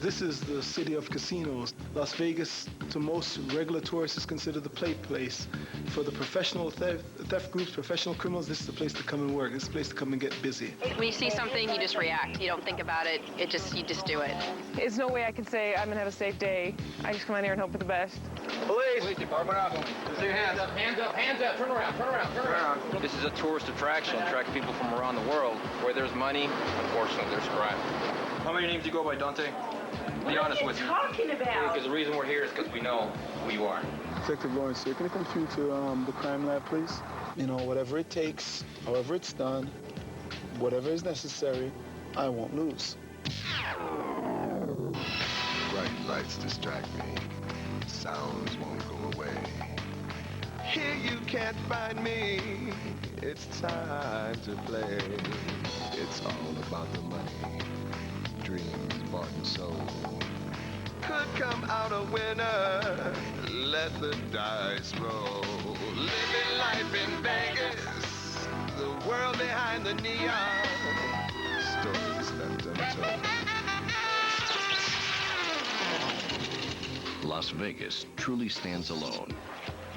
This is the city of casinos. Las Vegas, to most regular tourists, is considered the play place. For the professional theft groups, professional criminals, this is the place to come and work. This is the place to come and get busy. When you see something, you just react. You don't think about it. You just do it. There's no way I can say I'm gonna have a safe day. I just come out here and hope for the best. Police department, your hands up, hands up, hands up. Turn around, turn around, turn around. This is a tourist attraction, attract people from around the world. Where there's money, unfortunately, there's crime. How many names do you go by, Dante? Be honest with you. What are you talking about? Because the reason we're here is because we know who you are. Detective Lawrence here. Can you come through to the crime lab, please? You know, whatever it takes, however it's done, whatever is necessary, I won't lose. Bright lights distract me. Sounds won't go away. Here you can't find me. It's time to play. It's all about the money. Dreams bought and sold. Could come out a winner. Let the dice roll. Living life in Vegas. The world behind the neon. Stories left untold. Las Vegas truly stands alone.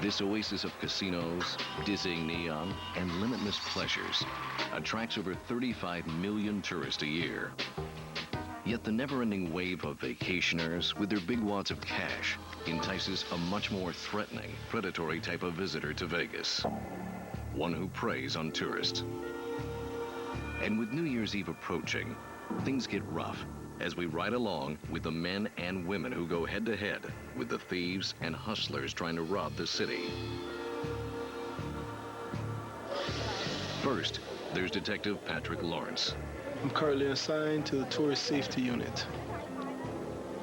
This oasis of casinos, dizzying neon, and limitless pleasures attracts over 35 million tourists a year. Yet the never-ending wave of vacationers with their big wads of cash entices a much more threatening, predatory type of visitor to Vegas. One who preys on tourists. And with New Year's Eve approaching, things get rough as we ride along with the men and women who go head-to-head with the thieves and hustlers trying to rob the city. First, there's Detective Patrick Lawrence. I'm currently assigned to the Tourist Safety Unit.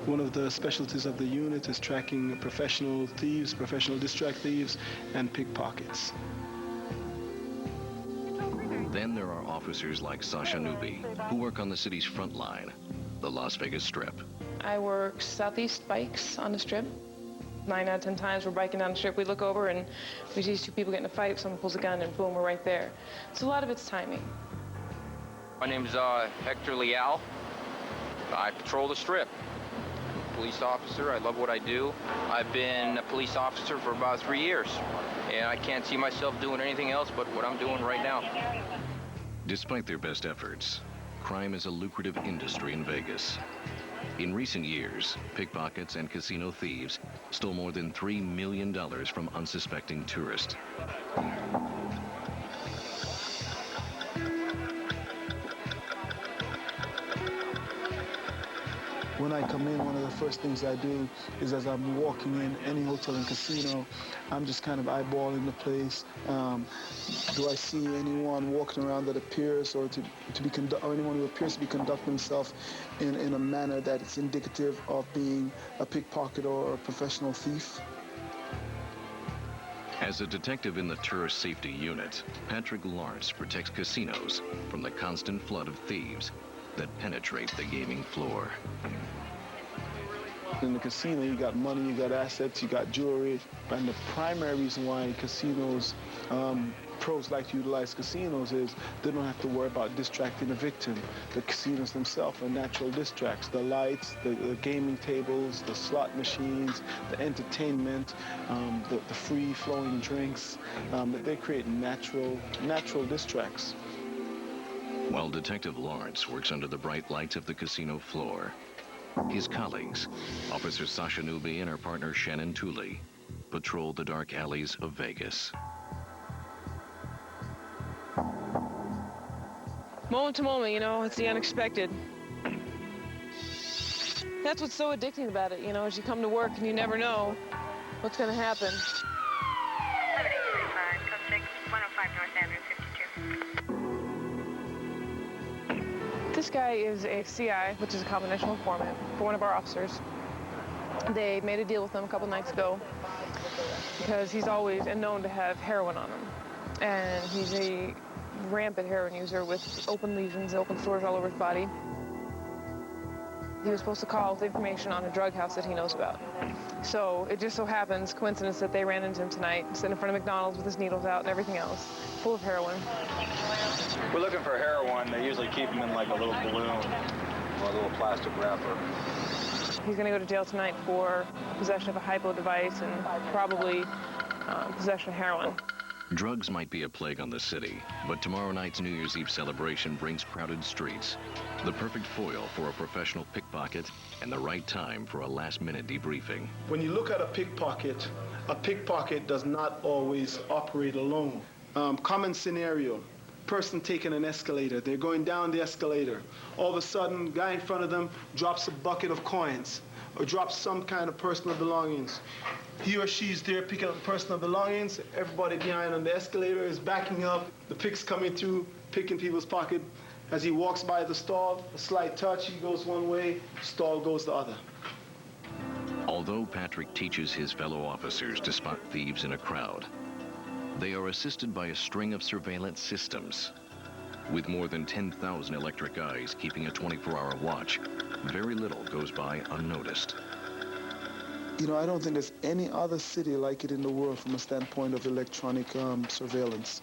One of the specialties of the unit is tracking professional thieves, professional distract thieves, and pickpockets. Then there are officers like Sasha Newby, who work on the city's front line, the Las Vegas Strip. I work southeast bikes on the Strip. 9 out of 10 times we're biking down the Strip, we look over and we see 2 people get in a fight, someone pulls a gun, and boom, we're right there. So a lot of it's timing. My name's Hector Leal. I patrol the Strip. I'm a police officer. I love what I do. I've been a police officer for about 3 years, and I can't see myself doing anything else but what I'm doing right now. Despite their best efforts, crime is a lucrative industry in Vegas. In recent years, pickpockets and casino thieves stole more than $3 million from unsuspecting tourists. When I come in, one of the first things I do is as I'm walking in any hotel and casino, I'm just kind of eyeballing the place. Do I see anyone walking around that appears or anyone who appears to be conducting himself in a manner that is indicative of being a pickpocket or a professional thief? As a detective in the Tourist Safety Unit, Patrick Lawrence protects casinos from the constant flood of thieves that penetrate the gaming floor. In the casino, you got money, you got assets, you got jewelry, and the primary reason why casinos, pros like to utilize casinos is they don't have to worry about distracting the victim. The casinos themselves are natural distracts. The lights, the gaming tables, the slot machines, the entertainment, the free-flowing drinks, they create natural distracts. While Detective Lawrence works under the bright lights of the casino floor, his colleagues, Officer Sasha Newby and her partner Shannon Tooley, patrol the dark alleys of Vegas. Moment to moment, you know, it's the unexpected. That's what's so addicting about it, you know, as you come to work and you never know what's going to happen. 7835, code 6, 105 North Avenue, 52. This guy is a CI, which is a confidential informant, for one of our officers. They made a deal with him a couple nights ago because he's always known to have heroin on him. And he's a rampant heroin user with open lesions, open sores all over his body. He was supposed to call with information on a drug house that he knows about. So it just so happens, coincidence, that they ran into him tonight, sitting in front of McDonald's with his needles out and everything else, full of heroin. We're looking for heroin. They usually keep them in like a little balloon or a little plastic wrapper. He's going to go to jail tonight for possession of a hypo device and probably possession of heroin. Drugs might be a plague on the city, but tomorrow night's New Year's Eve celebration brings crowded streets. The perfect foil for a professional pickpocket and the right time for a last-minute debriefing. When you look at a pickpocket does not always operate alone. Common scenario, person taking an escalator, they're going down the escalator. All of a sudden, guy in front of them drops a bucket of coins or drops some kind of personal belongings. He or she's there picking up personal belongings. Everybody behind on the escalator is backing up. The pick's coming through, picking people's pocket. As he walks by the stall, a slight touch, he goes one way, stall goes the other. Although Patrick teaches his fellow officers to spot thieves in a crowd, they are assisted by a string of surveillance systems. With more than 10,000 electric eyes keeping a 24-hour watch, very little goes by unnoticed. You know, I don't think there's any other city like it in the world from a standpoint of electronic surveillance.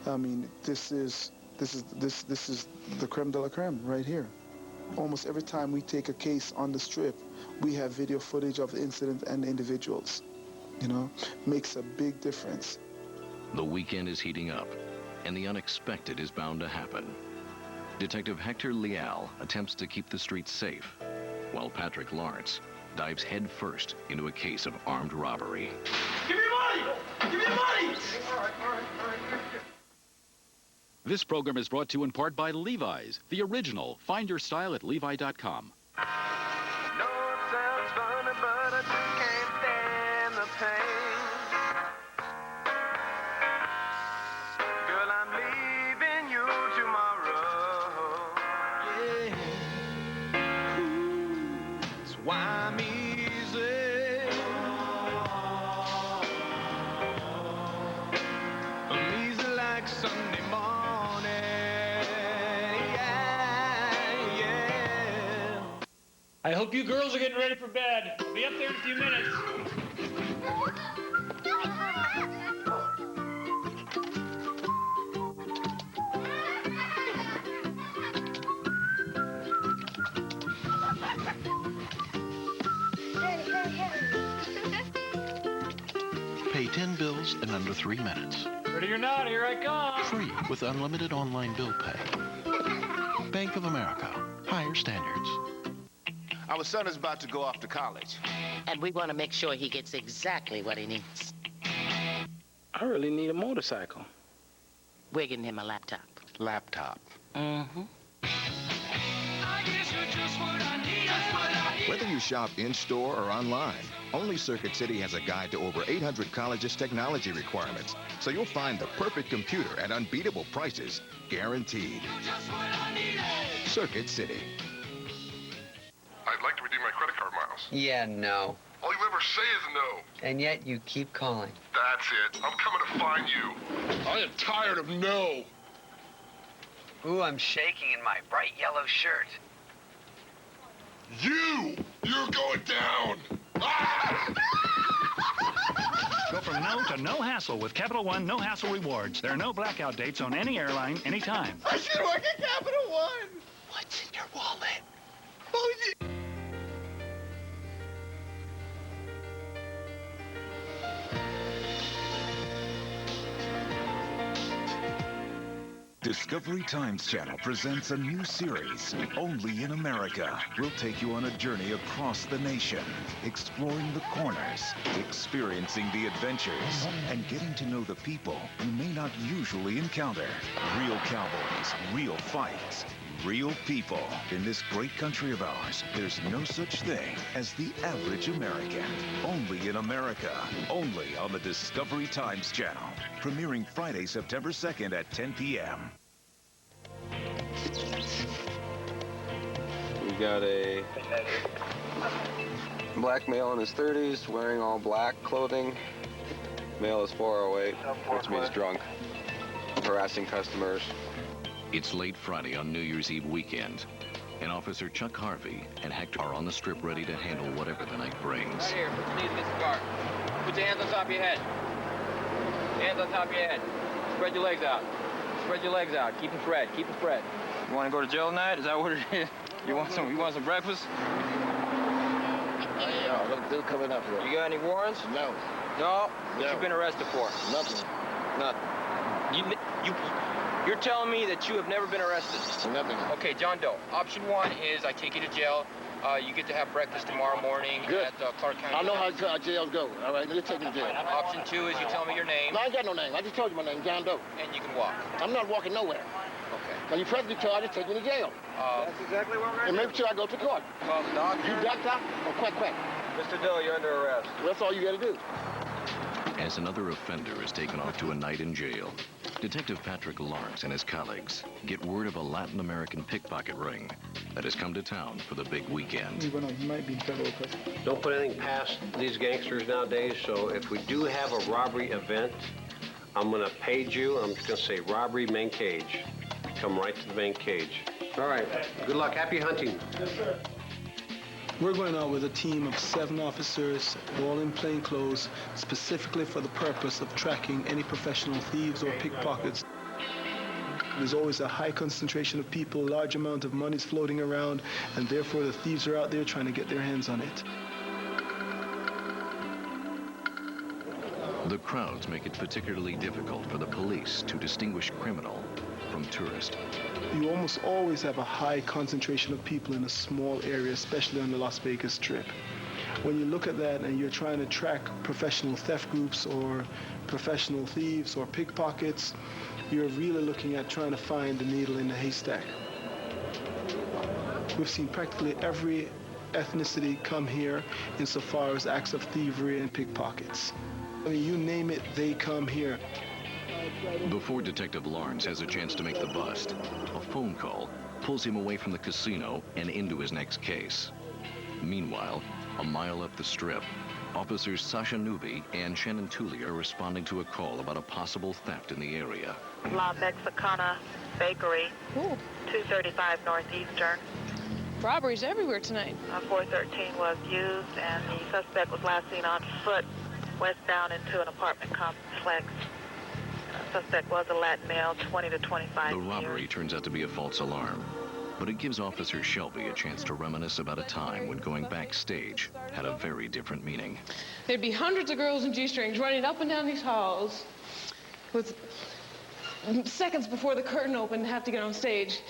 I mean, this is the creme de la creme right here. Almost every time we take a case on the strip, we have video footage of the incident and the individuals. You know, makes a big difference. The weekend is heating up, and the unexpected is bound to happen. Detective Hector Leal attempts to keep the streets safe, while Patrick Lawrence dives headfirst into a case of armed robbery. Give me money! Give me money! This program is brought to you in part by Levi's, the original. Find your style at levi.com. No, it sounds funny, but I just can't stand the pain. Girl, I'm leaving you tomorrow. Yeah. Ooh, that's why I'm easy. I'm easy like Sunday morning. Yeah, yeah. I hope you girls are getting ready for bed. I'll be up there in a few minutes. Pay 10 bills in under 3 minutes. Ready or not, here I come. Free with unlimited online bill pay. Bank of America. Higher standards. Our son is about to go off to college. And we want to make sure he gets exactly what he needs. I really need a motorcycle. We're getting him a laptop. Laptop. Mm-hmm. Whether you shop in-store or online, only Circuit City has a guide to over 800 colleges' technology requirements. So you'll find the perfect computer at unbeatable prices, guaranteed. Circuit City. I'd like to redeem my credit card miles. Yeah, no. All you ever say is no. And yet you keep calling. That's it. I'm coming to find you. I am tired of no. Ooh, I'm shaking in my bright yellow shirt. You're going down. Go from no to no hassle with Capital One No Hassle Rewards. There are no blackout dates on any airline, anytime. I should work at Capital One. What's in your wallet? Oh, Discovery Times Channel presents a new series, Only in America. We'll take you on a journey across the nation, exploring the corners, experiencing the adventures, and getting to know the people you may not usually encounter. Real cowboys, real fights, real people. In this great country of ours, there's no such thing as the average American. Only in America. Only on the Discovery Times Channel. Premiering Friday, September 2nd at 10 p.m. We got a black male in his 30s wearing all black clothing. Male is 408, which means drunk, harassing customers. It's late Friday on New Year's Eve weekend, and Officer Chuck Harvey and Hector are on the strip ready to handle whatever the night brings. Right here, put your knees against the car. Put your hands on top of your head. Hands on top of your head. Spread your legs out. Spread your legs out. Keep them spread. Keep them spread. You want to go to jail tonight? Is that what it is? You want some breakfast? Got a bill coming up here. You got any warrants? No. No? What you been arrested for? Nothing. Nothing. You're telling me that you have never been arrested? Nothing. Okay, John Doe. Option 1 is I take you to jail. You get to have breakfast tomorrow morning at Clark County. I know how jails go. All right, let's take me to jail. Option 2 is you tell me your name. No, I ain't got no name. I just told you my name, John Doe. And you can walk. I'm not walking nowhere. Okay. Now, you press me charges, take me to jail. That's exactly what we're going to do. And make sure I go to court. Call the doctor. You doctor or quack quack? Mr. Doe, you're under arrest. That's all you got to do. As another offender is taken off to a night in jail, Detective Patrick Lawrence and his colleagues get word of a Latin American pickpocket ring that has come to town for the big weekend. He might be in federal custody. Don't put anything past these gangsters nowadays, so if we do have a robbery event, I'm going to page you. I'm just going to say robbery, main cage. Come right to the main cage. All right. Good luck. Happy hunting. Yes, sir. We're going out with a team of 7 officers, all in plain clothes, specifically for the purpose of tracking any professional thieves or pickpockets. There's always a high concentration of people, large amount of money's floating around, and therefore the thieves are out there trying to get their hands on it. The crowds make it particularly difficult for the police to distinguish criminal from tourist. You almost always have a high concentration of people in a small area, especially on the Las Vegas Strip. When you look at that and you're trying to track professional theft groups or professional thieves or pickpockets, you're really looking at trying to find the needle in the haystack. We've seen practically every ethnicity come here insofar as acts of thievery and pickpockets. I mean, you name it, they come here. Before Detective Lawrence has a chance to make the bust, a phone call pulls him away from the casino and into his next case. Meanwhile, a mile up the strip, officers Sasha Newby and Shannon Tooley are responding to a call about a possible theft in the area. La Mexicana Bakery, 235 Northeastern. Robberies everywhere tonight. 413 was used, and the suspect was last seen on foot westbound into an apartment complex. Suspect was a Latin male, 20 to 25 The robbery turns out to be a false alarm, but it gives Officer Shelby a chance to reminisce about a time when going backstage had a very different meaning. There'd be hundreds of girls in G-strings running up and down these halls with seconds before the curtain opened to have to get on stage.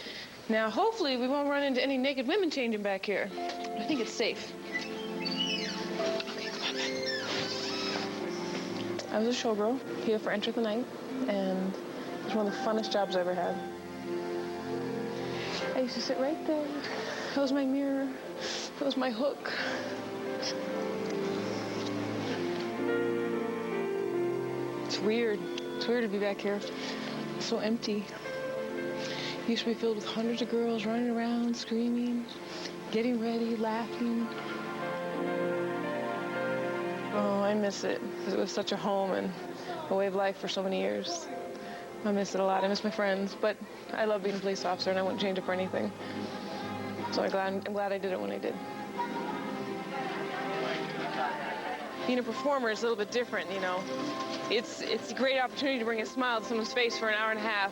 Now, hopefully, we won't run into any naked women changing back here. I think it's safe. Okay, come on. I was a showgirl here for Enter the Night, and it was one of the funnest jobs I ever had. I used to sit right there. That was my mirror. That was my hook. It's weird. It's weird to be back here. It's so empty. It used to be filled with hundreds of girls running around, screaming, getting ready, laughing. Oh, I miss it, because it was such a home and a way of life for so many years. I miss it a lot. I miss my friends, but I love being a police officer, and I wouldn't change it for anything. So I'm glad I did it when I did. Being a performer is a little bit different, you know. It's a great opportunity to bring a smile to someone's face for an hour and a half,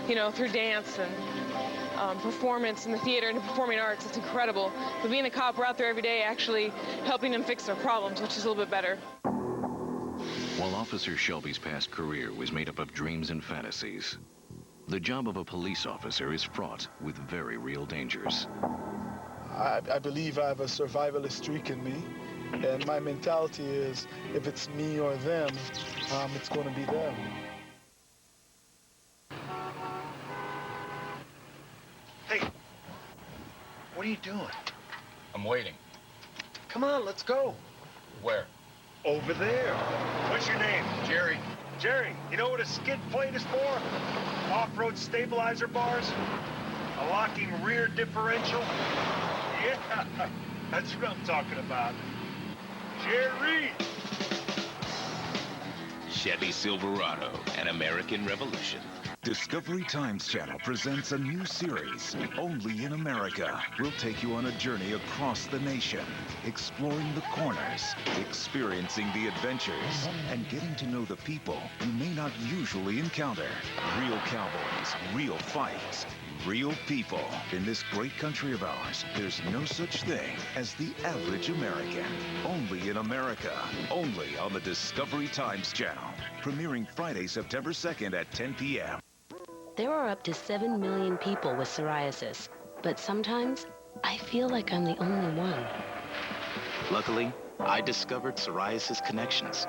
you know, through dance and performance in the theater and the performing arts. It's incredible. But being a cop, we're out there every day actually helping them fix their problems, which is a little bit better. While Officer Shelby's past career was made up of dreams and fantasies, the job of a police officer is fraught with very real dangers. I believe I have a survivalist streak in me, and my mentality is if it's me or them, it's going to be them. Hey, what are you doing? I'm waiting. Come on, let's go. Where? Over there. What's your name? Jerry. Jerry, you know what a skid plate is for? Off-road stabilizer bars? A locking rear differential? Yeah, that's what I'm talking about. Jerry! Chevy Silverado, an American Revolution. Discovery Times Channel presents a new series, Only in America. We'll take you on a journey across the nation, exploring the corners, experiencing the adventures, and getting to know the people you may not usually encounter. Real cowboys, real fights, Real people. In this great country of ours, there's no such thing as the average American. Only in America. Only on the Discovery Times channel. Premiering Friday, September 2nd at 10 p.m. There are up to 7 million people with psoriasis, but sometimes I feel like I'm the only one. Luckily, I discovered Psoriasis Connections.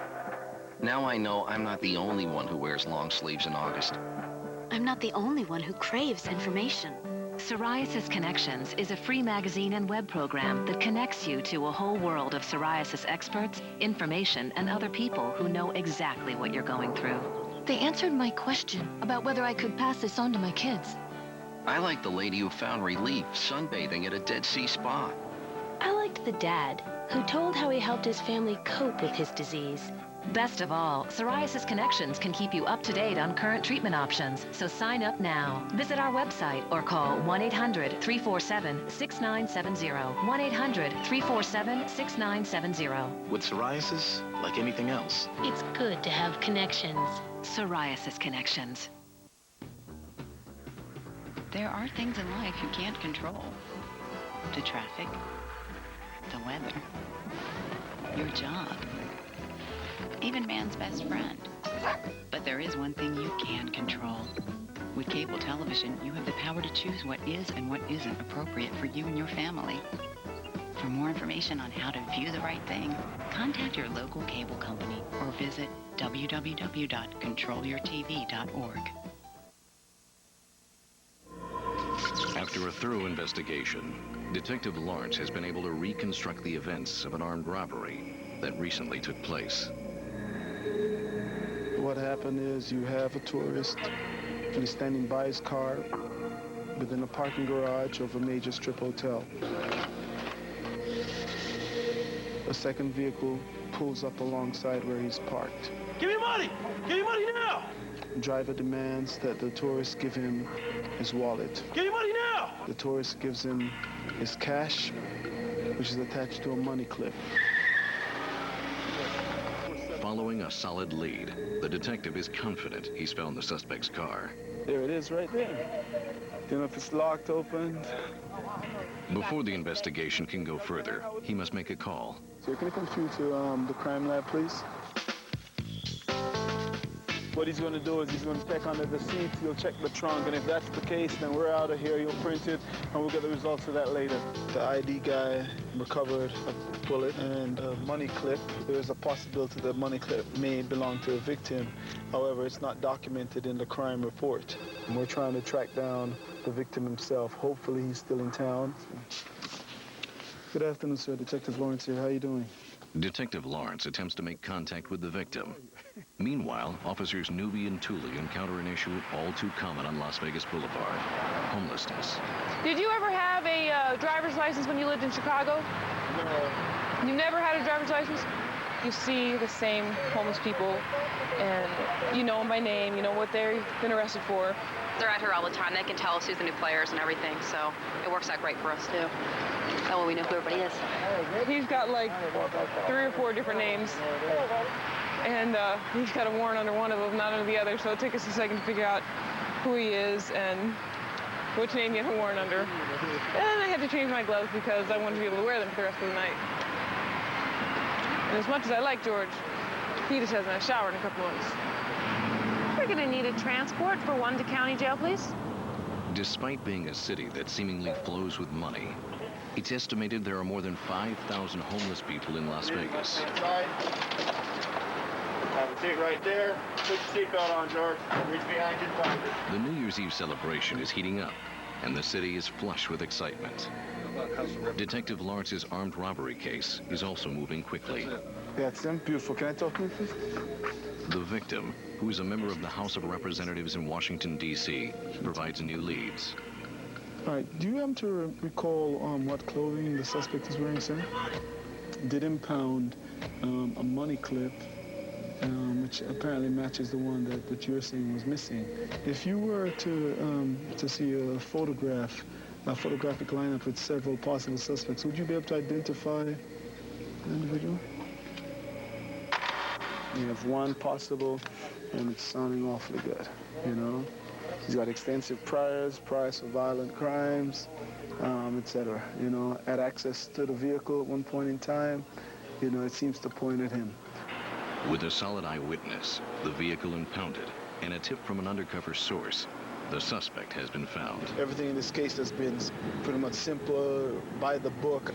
Now I know I'm not the only one who wears long sleeves in August. I'm not the only one who craves information. Psoriasis Connections is a free magazine and web program that connects you to a whole world of psoriasis experts, information, and other people who know exactly what you're going through. They answered my question about whether I could pass this on to my kids. I like the lady who found relief sunbathing at a Dead Sea spa. I liked the dad who told how he helped his family cope with his disease. Best of all, Psoriasis Connections can keep you up to date on current treatment options, so sign up now. Visit our website or call 1-800-347-6970. 1-800-347-6970. With psoriasis, like anything else, it's good to have connections. Psoriasis Connections. There are things in life you can't control. The traffic, the weather, your job, even man's best friend. But there is one thing you can control. With cable television, you have the power to choose what is and what isn't appropriate for you and your family. For more information on how to view the right thing, contact your local cable company or visit www.controlyourtv.org. After a thorough investigation, Detective Lawrence has been able to reconstruct the events of an armed robbery that recently took place. What happened is you have a tourist and he's standing by his car within a parking garage of a major strip hotel. A second vehicle pulls up alongside where he's parked. Give me money! Give me money now! The driver demands that the tourist give him his wallet. Give me money now! The tourist gives him his cash, which is attached to a money clip. Following a solid lead, the detective is confident he's found the suspect's car. There it is right there. Do you know if it's locked, open? Before the investigation can go further, he must make a call. So can you come through to the crime lab, please? What he's going to do is he's going to check under the seats, he'll check the trunk, and if that's the case, then we're out of here. He'll print it, and we'll get the results of that later. The ID guy recovered a bullet and a money clip. There's a possibility that money clip may belong to a victim. However, it's not documented in the crime report. And we're trying to track down the victim himself. Hopefully, he's still in town. Good afternoon, sir. Detective Lawrence here. How are you doing? Detective Lawrence attempts to make contact with the victim. Meanwhile, officers Newby and Tooley encounter an issue all too common on Las Vegas Boulevard: homelessness. Did you ever have a driver's license when you lived in Chicago? No. You never had a driver's license? You see the same homeless people, and you know them by name, you know what they've been arrested for. They're out here all the time. They can tell us who's the new players and everything, so it works out great for us, too. That way we know who everybody is. He's got like 3 or 4 different names, and he's got a warrant under one of them, not under the other, so it took us a second to figure out who he is and which name he had a warrant under. And I had to change my gloves because I wanted to be able to wear them for the rest of the night. And as much as I like George, he just hasn't had a shower in a couple months. We're going to need a transport for one to county jail, please. Despite being a city that seemingly flows with money, it's estimated there are more than 5,000 homeless people in Las Vegas. Have a seat right there. Put your seatbelt on, George. Reach behind you and find it. The New Year's Eve celebration is heating up, and the city is flush with excitement. Detective Lawrence's armed robbery case is also moving quickly. That's them. Beautiful. Can I talk to you, please? The victim, who is a member of the House of Representatives in Washington, D.C., provides new leads. All right. Do you happen to recall what clothing the suspect is wearing, sir? Did impound a money clip, which apparently matches the one that you're saying was missing. If you were to see a photographic lineup with several possible suspects, would you be able to identify the individual? You have one possible, and it's sounding awfully good, you know? He's got extensive priors for violent crimes, etc. You know, had access to the vehicle at one point in time. You know, it seems to point at him. With a solid eyewitness, the vehicle impounded, and a tip from an undercover source, the suspect has been found. Everything in this case has been pretty much simple, by the book.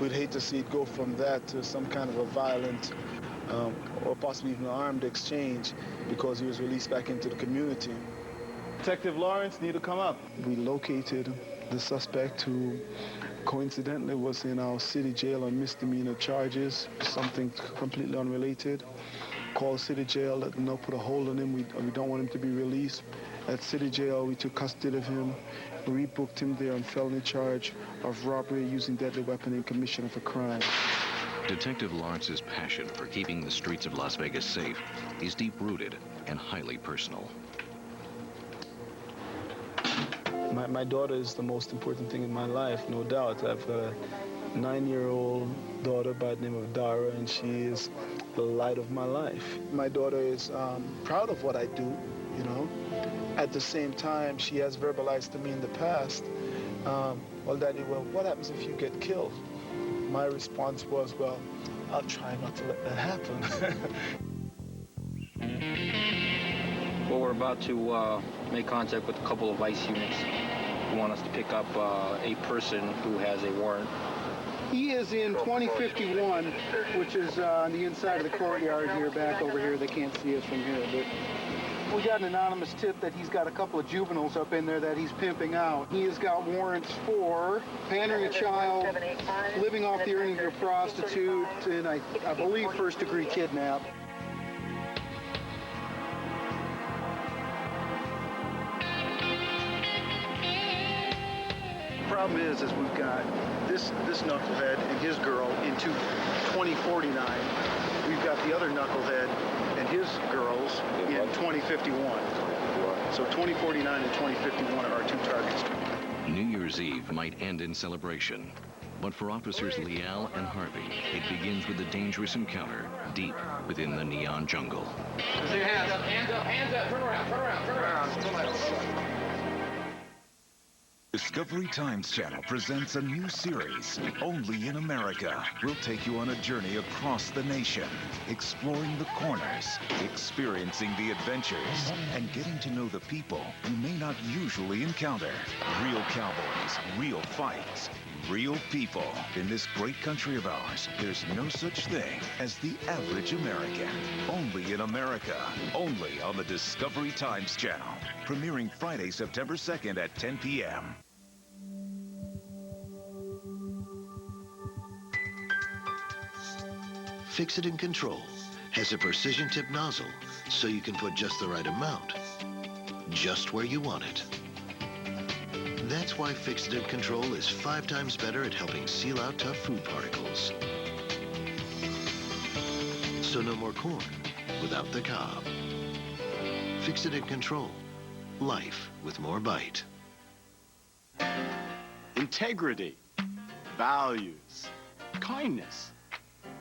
We'd hate to see it go from that to some kind of a violent or possibly even an armed exchange because he was released back into the community. Detective Lawrence, need to come up. We located the suspect who coincidentally was in our city jail on misdemeanor charges, something completely unrelated. Called city jail, let them know, put a hold on him. We don't want him to be released. At city jail, we took custody of him, rebooked him there on felony charge of robbery using deadly weapon in commission of a crime. Detective Lawrence's passion for keeping the streets of Las Vegas safe is deep-rooted and highly personal. My daughter is the most important thing in my life, no doubt. I've got a 9-year-old daughter by the name of Dara, and she is the light of my life. My daughter is proud of what I do, you know. At the same time, she has verbalized to me in the past, well, Daddy, well, what happens if you get killed? My response was, well, I'll try not to let that happen. Well, we're about to make contact with a couple of ICE units who want us to pick up a person who has a warrant. He is in 2051, which is on the inside of the courtyard here, back over here. They can't see us from here, but we got an anonymous tip that he's got a couple of juveniles up in there that he's pimping out. He has got warrants for pandering a child, living off the earnings of a prostitute, and I believe first-degree kidnap. Problem is we've got this knucklehead and his girl into 2049. We've got the other knucklehead and his girls in 2051. So 2049 and 2051 are our two targets. New Year's Eve might end in celebration, but for officers Leal and Harvey, it begins with a dangerous encounter deep within the neon jungle. Hands up, hands up, hands up. Turn around, turn around, turn around. Discovery Times Channel presents a new series, Only in America. We'll take you on a journey across the nation, exploring the corners, experiencing the adventures, and getting to know the people you may not usually encounter. Real cowboys, real fights, real people. In this great country of ours, there's no such thing as the average American. Only in America, only on the Discovery Times Channel. Premiering Friday, September 2nd at 10 p.m. Fix-It and Control has a precision tip nozzle so you can put just the right amount, just where you want it. That's why Fix-It and Control is 5 times better at helping seal out tough food particles. So no more corn without the cob. Fix-It and Control. Life with more bite. Integrity, values, kindness.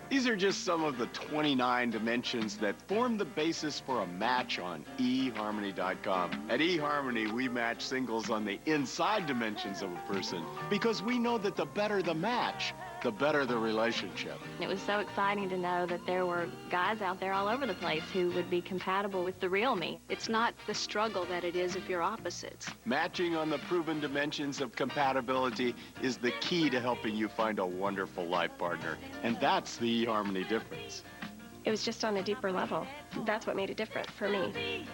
These are just some of the 29 dimensions that form the basis for a match on eHarmony.com. At eHarmony, we match singles on the inside dimensions of a person because we know that the better the match, the better the relationship. It was so exciting to know that there were guys out there all over the place who would be compatible with the real me. It's not the struggle that it is if you're opposites. Matching on the proven dimensions of compatibility is the key to helping you find a wonderful life partner. And that's the eHarmony difference. It was just on a deeper level. That's what made it different for me.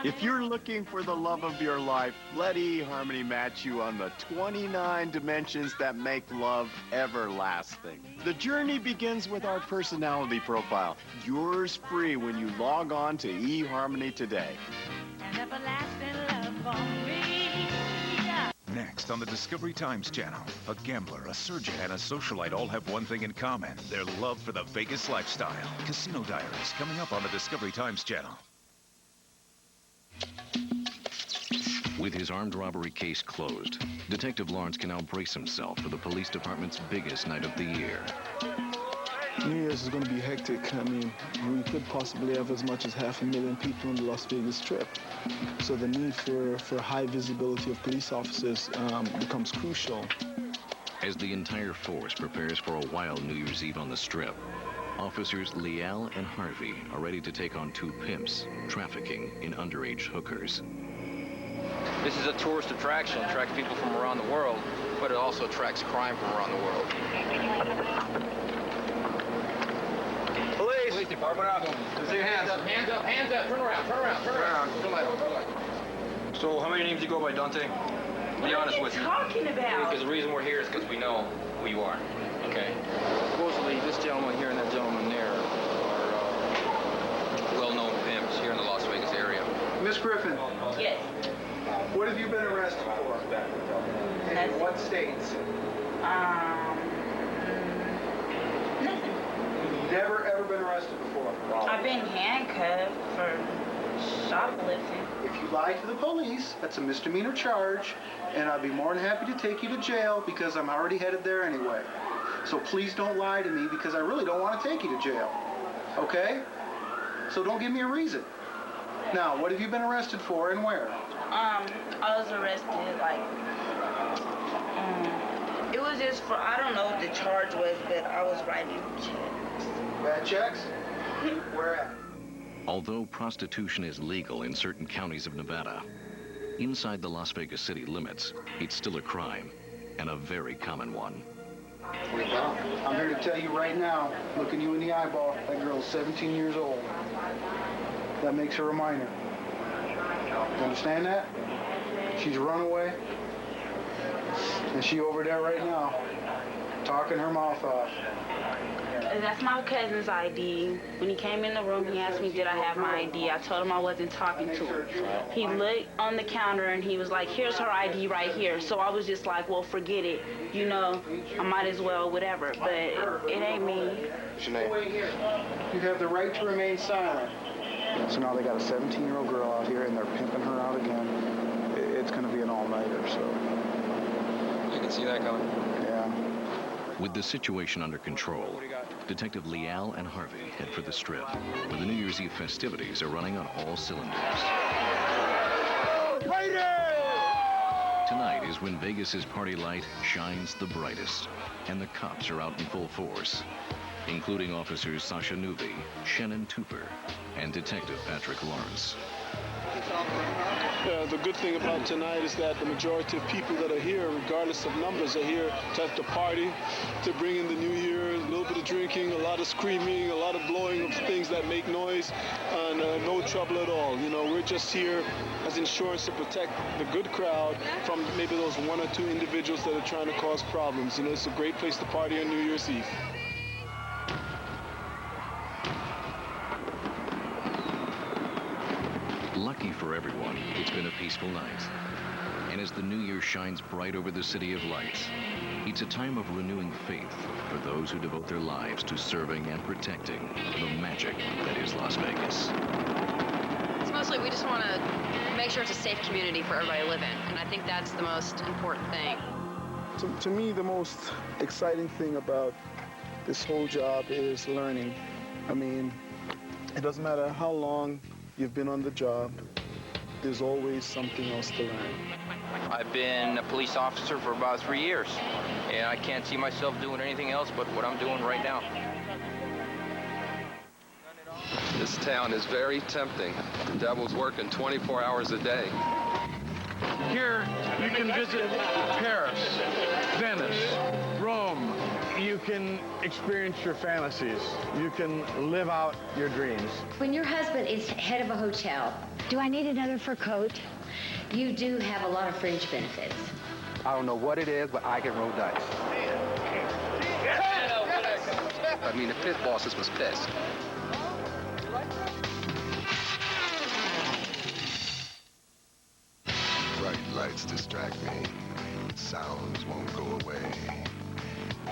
If you're looking for the love of your life, let eHarmony match you on the 29 dimensions that make love everlasting. The journey begins with our personality profile. Yours free when you log on to eHarmony today. Next on the Discovery Times Channel, a gambler, a surgeon, and a socialite all have one thing in common: their love for the Vegas lifestyle. Casino Diaries, coming up on the Discovery Times Channel. With his armed robbery case closed, Detective Lawrence can now brace himself for the police department's biggest night of the year. New Year's is going to be hectic. I mean, we could possibly have as much as 500,000 people on the Las Vegas Strip. So the need for high visibility of police officers becomes crucial. As the entire force prepares for a wild New Year's Eve on the Strip, officers Leal and Harvey are ready to take on two pimps trafficking in underage hookers. This is a tourist attraction. It attracts people from around the world, but it also attracts crime from around the world. Police department out. Let's see your hands. Hands up, hands up. Turn around, turn around, turn around. Turn left. So how many names do you go by, Dante? Be honest with you. What are you talking about? Because the reason we're here is because we know who you are. Okay. Supposedly, this gentleman here and that gentleman there are well-known pimps here in the Las Vegas area. Miss Griffin. Yes. What have you been arrested for? And in what states? Nothing. You've never ever been arrested before? I've been handcuffed for shoplifting. If you lie to the police, that's a misdemeanor charge, and I'd be more than happy to take you to jail because I'm already headed there anyway. So please don't lie to me because I really don't want to take you to jail. Okay? So don't give me a reason. Now, what have you been arrested for and where? I was arrested, like, it was just for, I don't know what the charge was, but I was writing checks. Bad checks? Where at? Although prostitution is legal in certain counties of Nevada, inside the Las Vegas city limits, it's still a crime, and a very common one. Well, I'm here to tell you right now, looking you in the eyeball, that girl's 17 years old. That makes her a minor. You understand that? She's a runaway. And she over there right now, talking her mouth off. That's my cousin's ID. When he came in the room, he asked me, did I have my ID? I told him I wasn't talking to him. He looked on the counter and he was like, here's her ID right here. So I was just like, well, forget it. You know, I might as well, whatever. But it ain't me. What's your name? You have the right to remain silent. So now they got a 17-year-old girl out here and they're pimping her out again. It's going to be an all-nighter, so. You can see that coming. Yeah. With the situation under control, Detective Leal and Harvey head for the Strip, where the New Year's Eve festivities are running on all cylinders. Tonight is when Vegas's party light shines the brightest, and the cops are out in full force, including officers Sasha Newby, Shannon Tupper, and Detective Patrick Lawrence. The good thing about tonight is that the majority of people that are here, regardless of numbers, are here to have the party, to bring in the new year, a little bit of drinking, a lot of screaming, a lot of blowing of things that make noise, and no trouble at all. You know, we're just here as insurance to protect the good crowd from maybe those one or two individuals that are trying to cause problems. You know, it's a great place to party on New Year's Eve. Lucky for everyone, it's been a peaceful night. And as the new year shines bright over the city of lights, it's a time of renewing faith for those who devote their lives to serving and protecting the magic that is Las Vegas. It's mostly we just want to make sure it's a safe community for everybody to live in, and I think that's the most important thing. To me, the most exciting thing about this whole job is learning. I mean, it doesn't matter how long you've been on the job, there's always something else to learn. I've been a police officer for about 3 years, and I can't see myself doing anything else but what I'm doing right now. This town is very tempting. The devil's working 24 hours a day. Here, you can visit Paris, Venice, Rome. You can experience your fantasies. You can live out your dreams. When your husband is head of a hotel, do I need another fur coat? You do have a lot of fringe benefits. I don't know what it is, but I can roll dice. I mean, the pit bosses was pissed. Bright lights distract me. Sounds won't go away.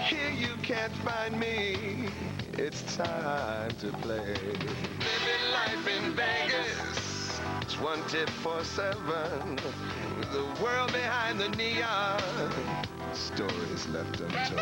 Here you can't find me. It's time to play. Living life in Vegas. 24/7. The world behind the neon. Stories left untold.